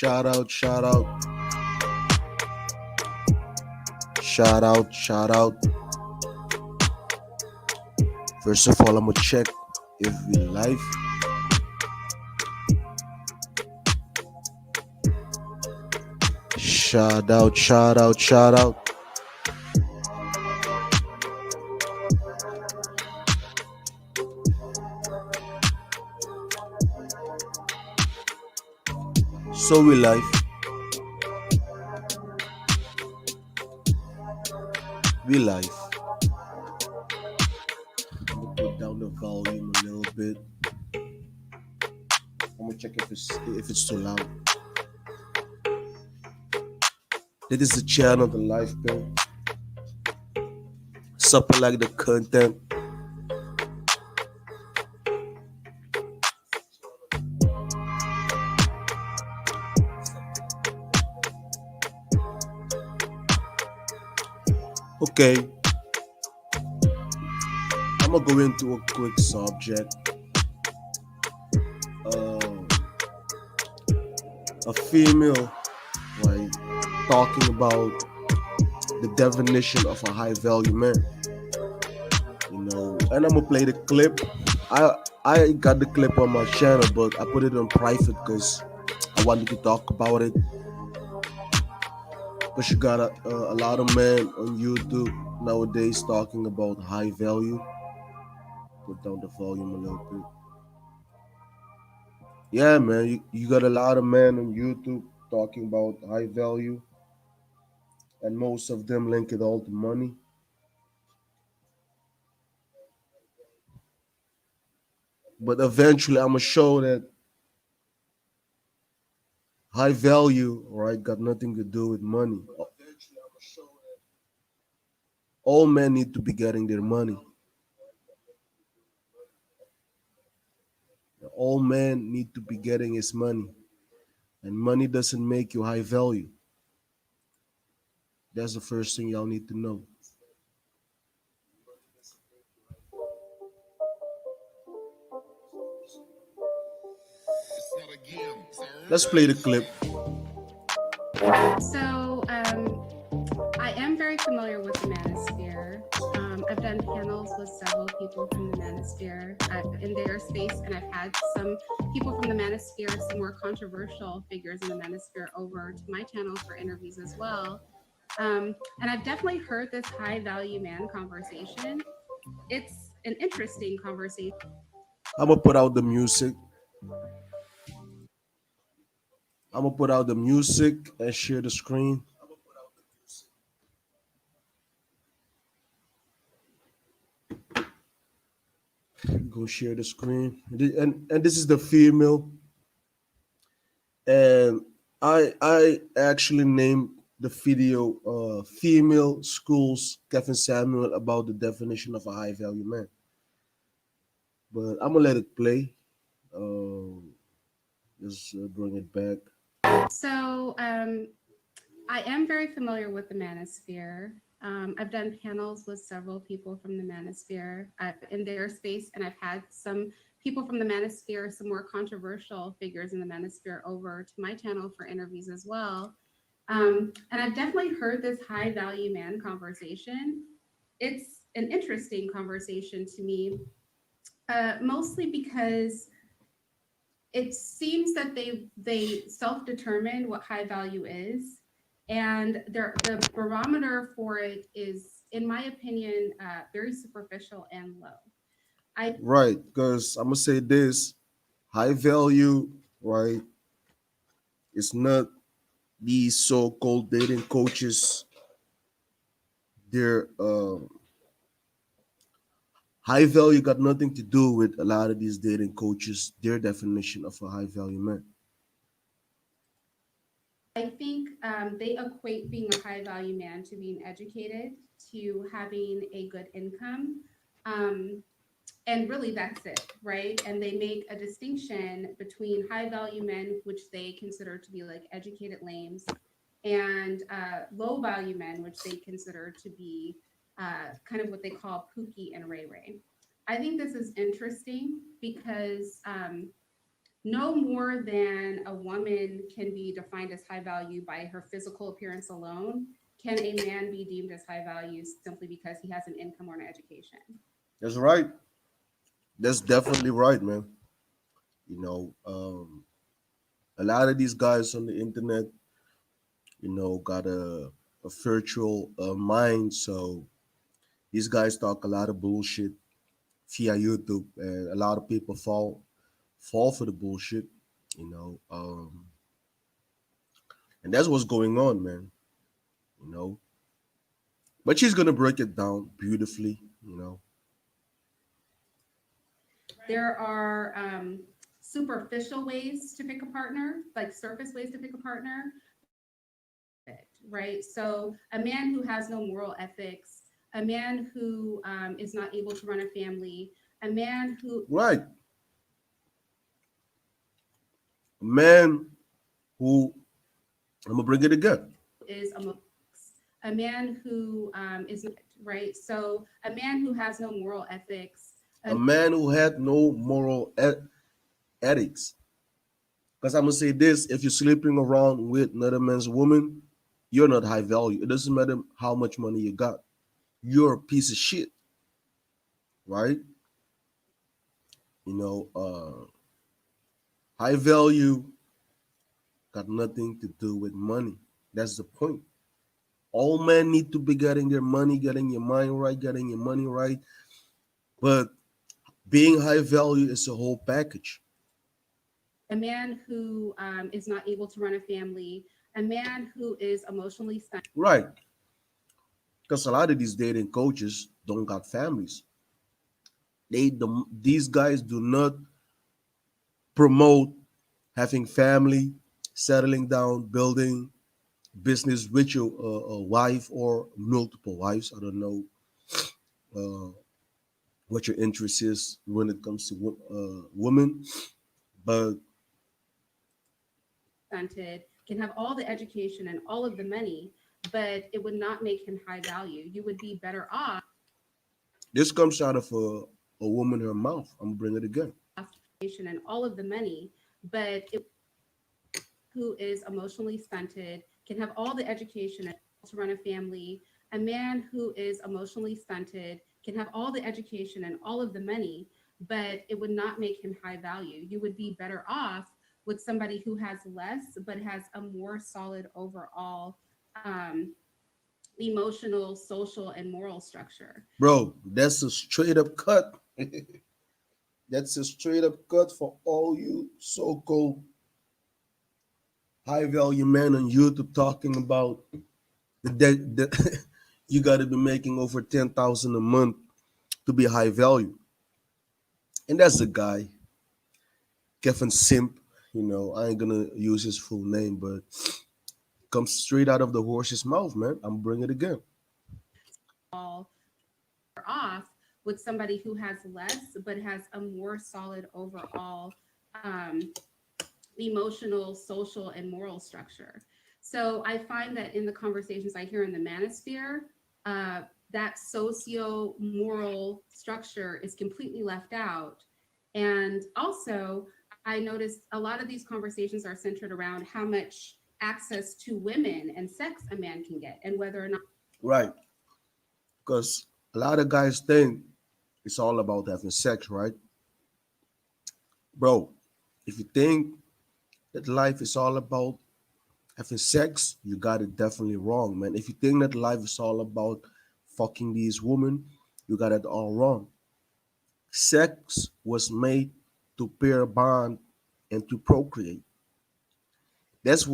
Shout out, shout out, shout out, shout out. First of all, I'm gonna check if we live. Shout out, shout out, shout out. So we live. We live. I'm gonna put down the volume a little bit. I'm gonna check if it's too loud. This is the channel, the live bill. Something like the content. Okay, I'm gonna go into a quick subject. A female, right, talking about the definition of a high value man. And I'm gonna play the clip. I got the clip on my channel, but I put it on private because I wanted to talk about it. But you got a lot of men on YouTube nowadays talking about high value. Put down the volume a little bit. Yeah, man, you got a lot of men on YouTube talking about high value, and most of them link it all to money. But eventually, I'm gonna show that high value, right, got nothing to do with money. All men need to be getting their money. All men need to be getting his money, and money doesn't make you high value. That's the first thing y'all need to know. Let's play the clip. So, I am very familiar with the manosphere. I've done panels with several people from the manosphere in their space, and I've had some people from the manosphere, some more controversial figures in the manosphere, over to my channel for interviews as well. And I've definitely heard this high value man conversation. It's an interesting conversation. I'm gonna put out the music. I'm gonna put out the music and share the screen. Go share the screen. And this is the female. And I actually named the video Female Schools Kevin Samuel about the definition of a high value man. But I'm gonna let it play. Just bring it back. So, I am very familiar with the manosphere. I've done panels with several people from the manosphere in their space, and I've had some people from the manosphere, some more controversial figures in the manosphere, over to my channel for interviews as well. And I've definitely heard this high value man conversation. It's an interesting conversation to me, mostly because it seems that they self-determine what high value is, and the barometer for it is, in my opinion, very superficial and low. I Right, because I'm gonna say this: high value, right? It's not these so-called dating coaches. They're high value got nothing to do with a lot of these dating coaches. Their definition of a high value man. think they equate being a high value man to being educated, to having a good income. Um, and really that's it, right? And they make a distinction between high value men, which they consider to be like educated lames, and low value men, which they consider to be kind of what they call Pookie and Ray Ray. I think this is interesting because no more than a woman can be defined as high value by her physical appearance alone, can a man be deemed as high value simply because he has an income or an education. That's right. That's definitely right, man. You know, a lot of these guys on the internet, got a virtual mind. So these guys talk a lot of bullshit via YouTube, and a lot of people fall for the bullshit. You know, and that's what's going on, man. You know, but she's gonna break it down beautifully. There are superficial ways to pick a partner, like surface ways to pick a partner, right? So a man who has no moral ethics, a man who is not able to run a family, a man who Right, a man who I'm gonna bring it again. is a man who is right. So a man who has no moral ethics, A man who had no ethics. Because I'm gonna say this: if you're sleeping around with another man's woman, you're not high value. It doesn't matter how much money you got. You're a piece of shit, right? You know, high value got nothing to do with money. That's the point. All men need to be getting their money, getting your mind right, getting your money right. But being high value is a whole package. a man who is not able to run a family, a man who is emotionally stunted. Right. Because a lot of these dating coaches don't got families. These guys do not promote having family, settling down, building business with your wife or multiple wives. I don't know uh, what your interest is when it comes to women, but Can have all the education and all of the money, but it would not make him high value. You would be better off this comes out of a woman her mouth. I'm gonna bring it again. and all of the money, but it, who is emotionally stunted, can have all the education to run a family. A man who is emotionally stunted can have all the education and all of the money, but it would not make him high value. You would be better off with somebody who has less, but has a more solid overall emotional, social, and moral structure. Bro, that's a straight up cut. That's a straight up cut for all you so called high value men on YouTube talking about the you got to be making over 10,000 a month to be high value. And that's the guy, Kevin Simp. I ain't gonna use his full name, but comes straight out of the horse's mouth, man. I'm bringing it again. All off with somebody who has less, but has a more solid overall um, emotional, social, and moral structure. So I find that in the conversations I hear in the manosphere, that socio-moral structure is completely left out. And also, I noticed a lot of these conversations are centered around how much access to women and sex a man can get, and whether or not Right. Because a lot of guys think it's all about having sex, right? Bro, if you think that life is all about having sex, you got it definitely wrong, man. If you think that life is all about fucking these women, you got it all wrong. Sex was made to pair a bond and to procreate. That's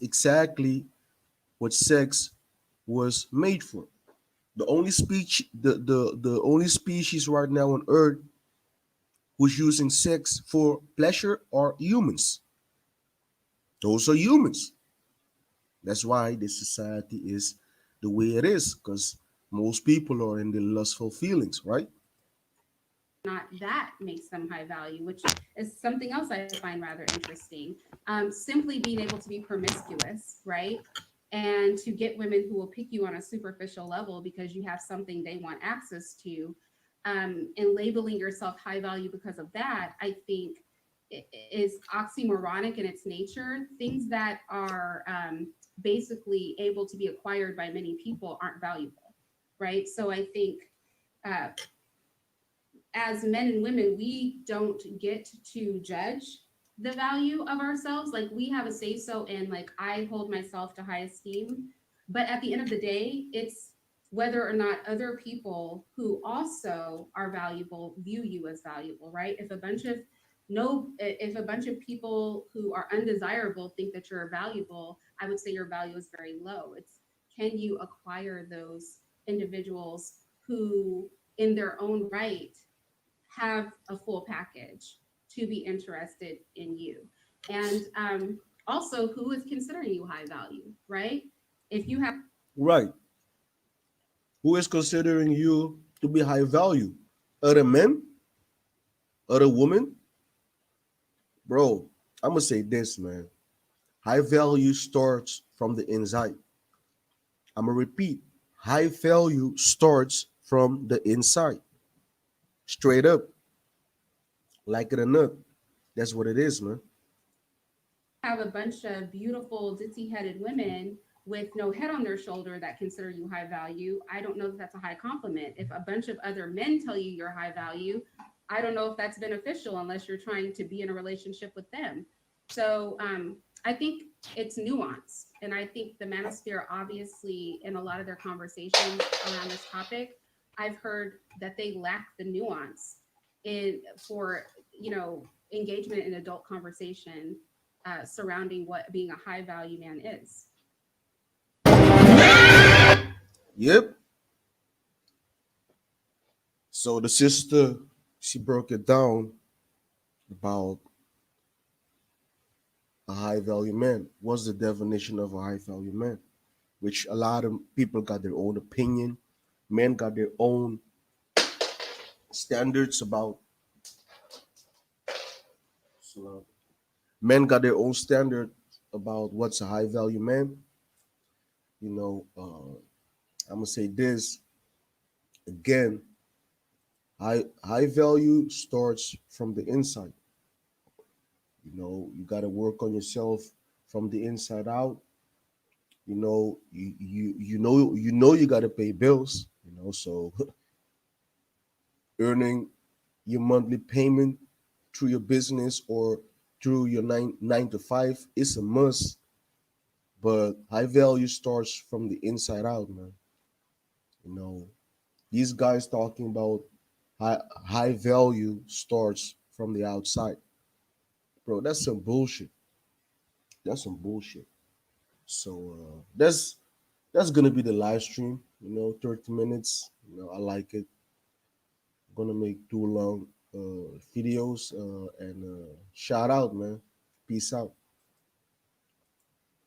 exactly what sex was made for. The only species right now on earth who's using sex for pleasure are humans. Those are humans. That's why this society is the way it is, because most people are in the lustful feelings, right? that makes them high value, which is something else I find rather interesting. Simply being able to be promiscuous, right? And to get women who will pick you on a superficial level because you have something they want access to, and labeling yourself high value because of that, I think is oxymoronic in its nature. Things that are basically able to be acquired by many people aren't valuable, right? So I think uh, as men and women, we don't get to judge the value of ourselves. Like we have a say so in like I hold myself to high esteem, but at the end of the day, it's whether or not other people who also are valuable view you as valuable, right? If a bunch of no if a bunch of people who are undesirable think that you're valuable, I would say your value is very low. It's can you acquire those individuals who in their own right have a full package to be interested in you. And also, who is considering you high value, right? If you have Right. Who is considering you to be high value? Other men? Other women? Bro, I'm gonna say this, man. High value starts from the inside. I'm gonna repeat. High value starts from the inside. Straight up. Like it or not. That's what it is, man. have a bunch of beautiful ditzy headed women with no head on their shoulder that consider you high value, I don't know if that's a high compliment. If a bunch of other men tell you you're high value, I don't know if that's beneficial unless you're trying to be in a relationship with them. So I think it's nuance. And I think the manosphere, obviously, in a lot of their conversations around this topic, I've heard that they lack the nuance in for, engagement in adult conversation surrounding what being a high value man is. Yep. So the sister, she broke it down about a high value man. What's the definition of a high value man? Which a lot of people got their own opinion. Men got their own standards about. So men got their own standard about what's a high value man. I'm gonna say this again. High value starts from the inside. You got to work on yourself from the inside out. You got to pay bills. So earning your monthly payment through your business or through your nine to five is a must. But high value starts from the inside out, man. You know, these guys talking about high value starts from the outside, bro. That's some bullshit. That's some bullshit. So that's gonna be the live stream. 30 minutes. I like it. I'm gonna make 2 long videos and shout out, man. Peace out.